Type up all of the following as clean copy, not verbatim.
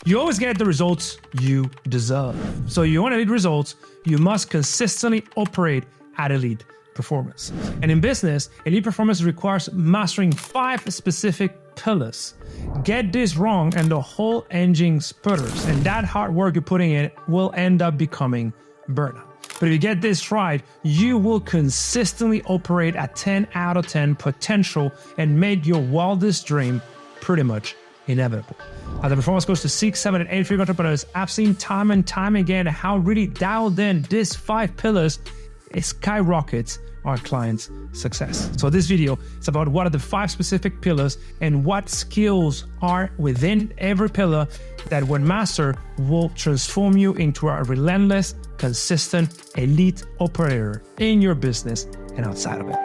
You always get the results you deserve. So you want elite results, you must consistently operate at elite performance. And in business, elite performance requires mastering 5 specific pillars. Get this wrong and the whole engine sputters, and that hard work you're putting in will end up becoming burnout. But if you get this right, you will consistently operate at 10 out of 10 potential and make your wildest dream pretty much inevitable. As a performance coach to 6, 7, and 8 figure entrepreneurs, I've seen time and time again how really dialed in these 5 pillars, it skyrockets our clients' success. So this video is about what are the 5 specific pillars and what skills are within every pillar that when mastered will transform you into a relentless, consistent, elite operator in your business and outside of it.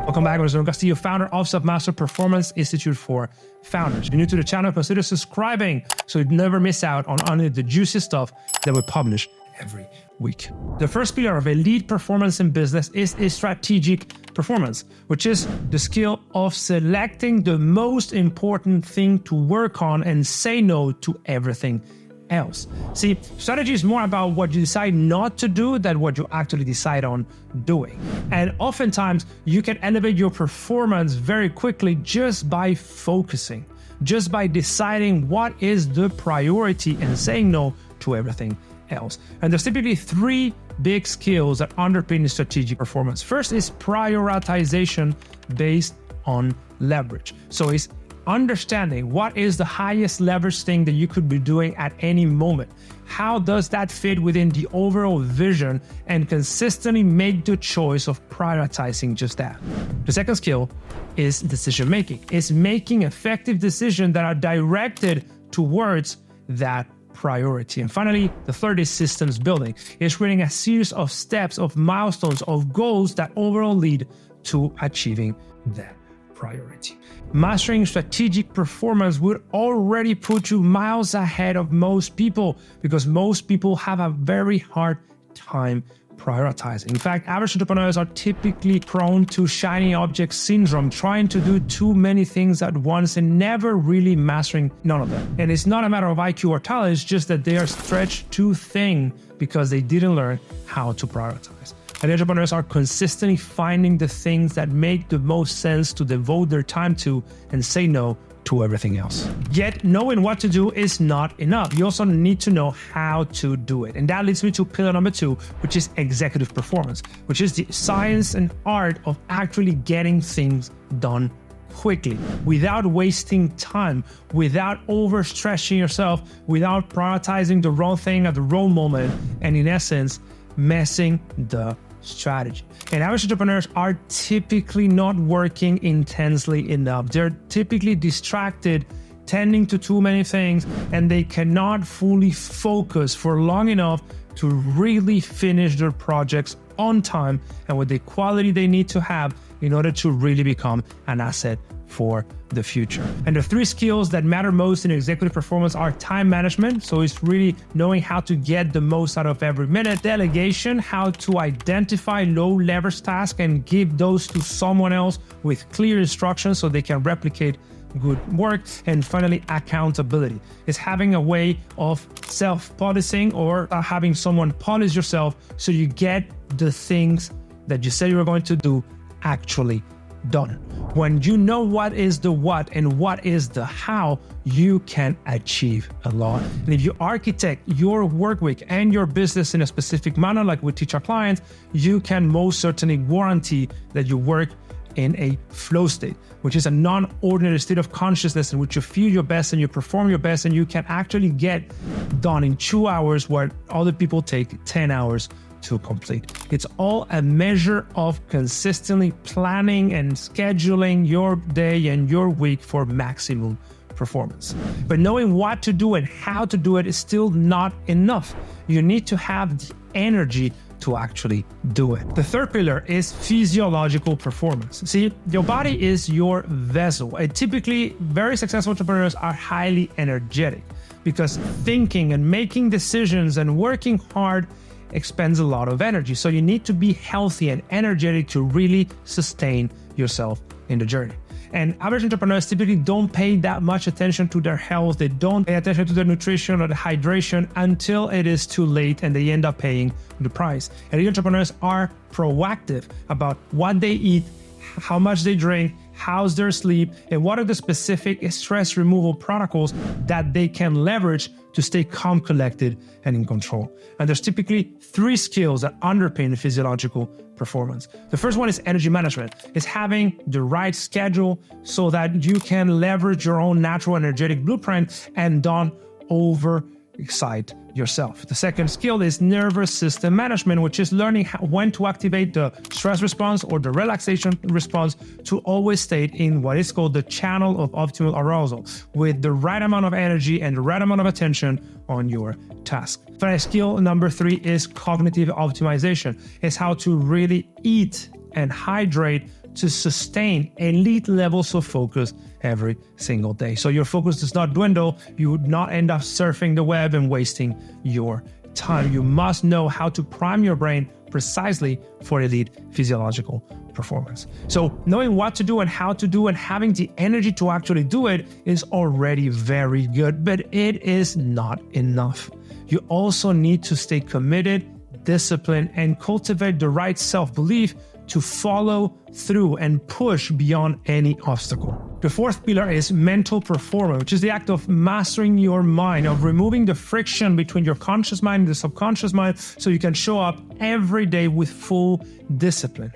Welcome back. I'm Castillo, founder of Selfmastered Performance Institute for Founders. If you're new to the channel, consider subscribing so you never miss out on any of the juicy stuff that we publish every week. The first pillar of elite performance in business is a strategic performance, which is the skill of selecting the most important thing to work on and say no to everything else. See, strategy is more about what you decide not to do than what you actually decide on doing. And oftentimes you can elevate your performance very quickly just by focusing, just by deciding what is the priority and saying no to everything else. And there's typically 3 big skills that underpin strategic performance. First is prioritization based on leverage. So it's understanding what is the highest leverage thing that you could be doing at any moment. How does that fit within the overall vision, and consistently make the choice of prioritizing just that. The second skill is decision making. It's making effective decisions that are directed towards that priority. And finally, the third is systems building. It's creating a series of steps, of milestones, of goals that overall lead to achieving that priority. Mastering strategic performance would already put you miles ahead of most people, because most people have a very hard time prioritizing. In fact, average entrepreneurs are typically prone to shiny object syndrome, trying to do too many things at once and never really mastering none of them. And it's not a matter of IQ or talent, it's just that they are stretched too thin because they didn't learn how to prioritize. And entrepreneurs are consistently finding the things that make the most sense to devote their time to and say no to everything else. Yet knowing what to do is not enough. You also need to know how to do it. And that leads me to pillar number 2, which is executive performance, which is the science and art of actually getting things done quickly, without wasting time, without overstretching yourself, without prioritizing the wrong thing at the wrong moment, and in essence, messing the strategy. And average entrepreneurs are typically not working intensely enough. They're typically distracted, tending to too many things, and they cannot fully focus for long enough to really finish their projects on time and with the quality they need to have in order to really become an asset for the future. And the 3 skills that matter most in executive performance are time management. So it's really knowing how to get the most out of every minute. Delegation, how to identify low leverage tasks and give those to someone else with clear instructions so they can replicate good work. And finally, accountability is having a way of self-policing, or having someone polish yourself so you get the things that you said you were going to do actually done. When you know what is the what and what is the how, you can achieve a lot. And if you architect your work week and your business in a specific manner, like we teach our clients, you can most certainly guarantee that you work in a flow state, which is a non-ordinary state of consciousness in which you feel your best and you perform your best, and you can actually get done in 2 hours what other people take 10 hours to complete. It's all a measure of consistently planning and scheduling your day and your week for maximum performance. But knowing what to do and how to do it is still not enough. You need to have the energy to actually do it. The third pillar is physiological performance. See, your body is your vessel. And typically, very successful entrepreneurs are highly energetic because thinking and making decisions and working hard expends a lot of energy. So you need to be healthy and energetic to really sustain yourself in the journey. And average entrepreneurs typically don't pay that much attention to their health. They don't pay attention to their nutrition or the hydration until it is too late and they end up paying the price. Elite entrepreneurs are proactive about what they eat, how much they drink, how's their sleep, and what are the specific stress removal protocols that they can leverage to stay calm, collected, and in control. And there's typically 3 skills that underpin physiological performance. The first one is energy management. It's having the right schedule so that you can leverage your own natural energetic blueprint and don't overexcite yourself. The second skill is nervous system management, which is learning when to activate the stress response or the relaxation response to always stay in what is called the channel of optimal arousal, with the right amount of energy and the right amount of attention on your task. Skill number 3 is cognitive optimization. It's how to really eat and hydrate to sustain elite levels of focus every single day. So your focus does not dwindle. You would not end up surfing the web and wasting your time. You must know how to prime your brain precisely for elite physiological performance. So knowing what to do and how to do and having the energy to actually do it is already very good, but it is not enough. You also need to stay committed, disciplined, and cultivate the right self-belief to follow through and push beyond any obstacle. The fourth pillar is mental performance, which is the act of mastering your mind, of removing the friction between your conscious mind and the subconscious mind so you can show up every day with full discipline.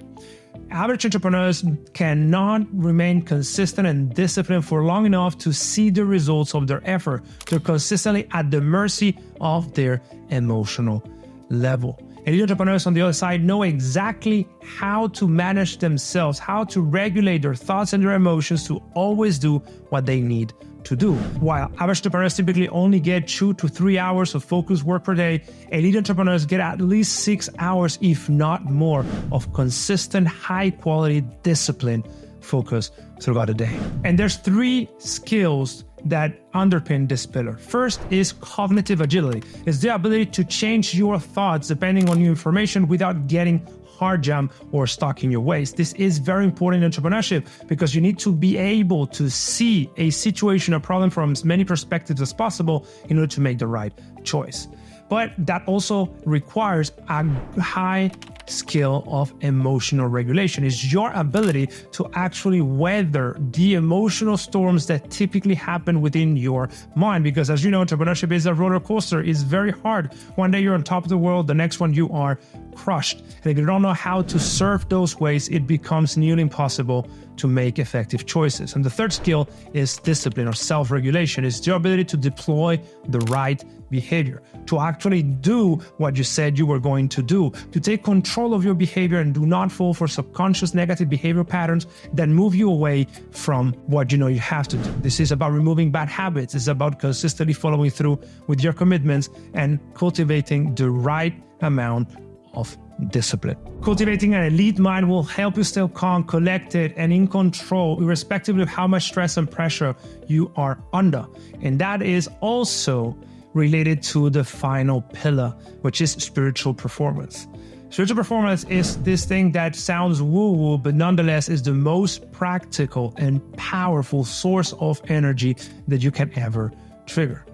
Average entrepreneurs cannot remain consistent and disciplined for long enough to see the results of their effort. They're consistently at the mercy of their emotional level. Elite entrepreneurs on the other side know exactly how to manage themselves, how to regulate their thoughts and their emotions to always do what they need to do. While average entrepreneurs typically only get 2 to 3 hours of focused work per day, elite entrepreneurs get at least 6 hours, if not more, of consistent, high-quality, disciplined focus throughout the day. And there's 3 skills that underpin this pillar. First is cognitive agility. It's the ability to change your thoughts depending on new information without getting hard jam or stuck in your ways. This is very important in entrepreneurship because you need to be able to see a situation, a problem from as many perspectives as possible in order to make the right choice. But that also requires a high skill of emotional regulation. Is your ability to actually weather the emotional storms that typically happen within your mind. Because as you know, entrepreneurship is a roller coaster. It's very hard. One day you're on top of the world, the next one you are crushed. And if you don't know how to surf those waves, it becomes nearly impossible to make effective choices. And the third skill is discipline or self-regulation. It's your ability to deploy the right behavior, to actually do what you said you were going to do, to take control of your behavior and do not fall for subconscious negative behavioral patterns that move you away from what you know you have to do. This is about removing bad habits. It's about consistently following through with your commitments and cultivating the right amount of discipline. Cultivating an elite mind will help you stay calm, collected, and in control, irrespective of how much stress and pressure you are under. And that is also related to the final pillar, which is spiritual performance. Spiritual performance is this thing that sounds woo-woo, but nonetheless is the most practical and powerful source of energy that you can ever trigger.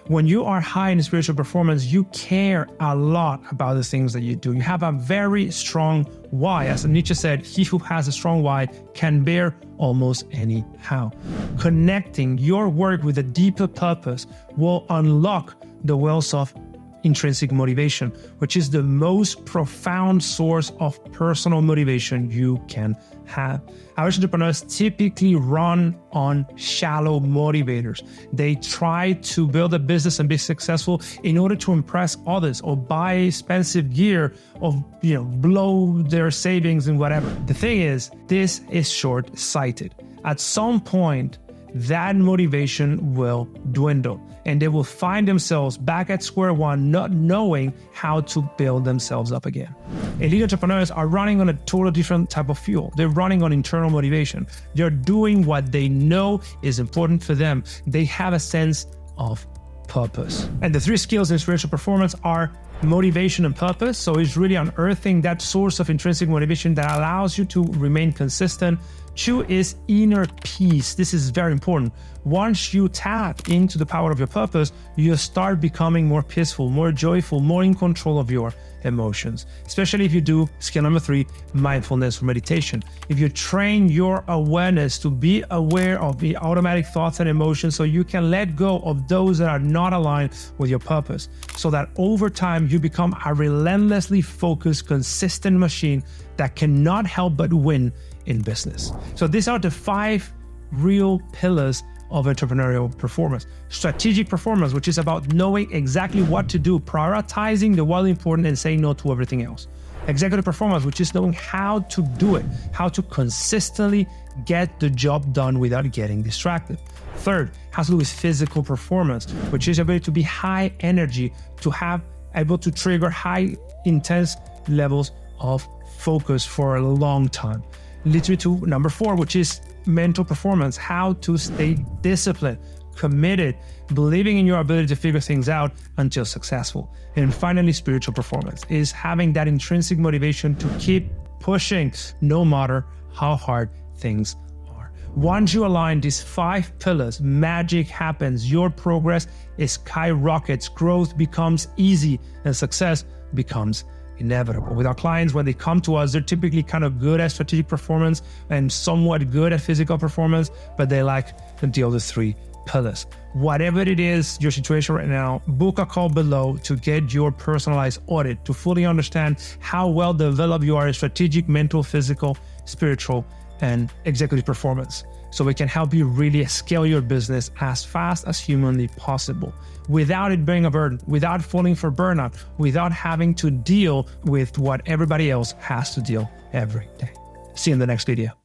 When you are high in spiritual performance, you care a lot about the things that you do. You have a very strong why. As Nietzsche said, he who has a strong why can bear almost any how. Connecting your work with a deeper purpose will unlock the wells of intrinsic motivation, which is the most profound source of personal motivation you can have. Average entrepreneurs typically run on shallow motivators. They try to build a business and be successful in order to impress others or buy expensive gear or blow their savings and whatever. The thing is, this is short-sighted. At some point, that motivation will dwindle and they will find themselves back at square one, not knowing how to build themselves up again. Elite entrepreneurs are running on a totally different type of fuel. They're running on internal motivation. They're doing what they know is important for them. They have a sense of purpose. And the 3 skills in spiritual performance are motivation and purpose. So it's really unearthing that source of intrinsic motivation that allows you to remain consistent. 2 is inner peace. This is very important. Once you tap into the power of your purpose, you start becoming more peaceful, more joyful, more in control of your emotions. Especially if you do skill number 3, mindfulness or meditation. If you train your awareness to be aware of the automatic thoughts and emotions so you can let go of those that are not aligned with your purpose, so that over time you become a relentlessly focused, consistent machine that cannot help but win in business. So these are the 5 real pillars of entrepreneurial performance. Strategic performance, which is about knowing exactly what to do, prioritizing the wildly important and saying no to everything else. Executive performance, which is knowing how to do it, how to consistently get the job done without getting distracted. Third, has to do with physical performance, which is ability to be high energy, to have able to trigger high intense levels of focus for a long time. Leads me to number 4, which is mental performance, how to stay disciplined, committed, believing in your ability to figure things out until successful. And finally, spiritual performance is having that intrinsic motivation to keep pushing no matter how hard things are. Once you align these 5 pillars, magic happens. Your progress skyrockets, growth becomes easy, and success becomes inevitable. With our clients, when they come to us, they're typically kind of good at strategic performance and somewhat good at physical performance, but they lack the other 3 pillars. Whatever it is, your situation right now, book a call below to get your personalized audit to fully understand how well developed you are in strategic, mental, physical, spiritual, and executive performance. So we can help you really scale your business as fast as humanly possible, without it being a burden, without falling for burnout, without having to deal with what everybody else has to deal every day. See you in the next video.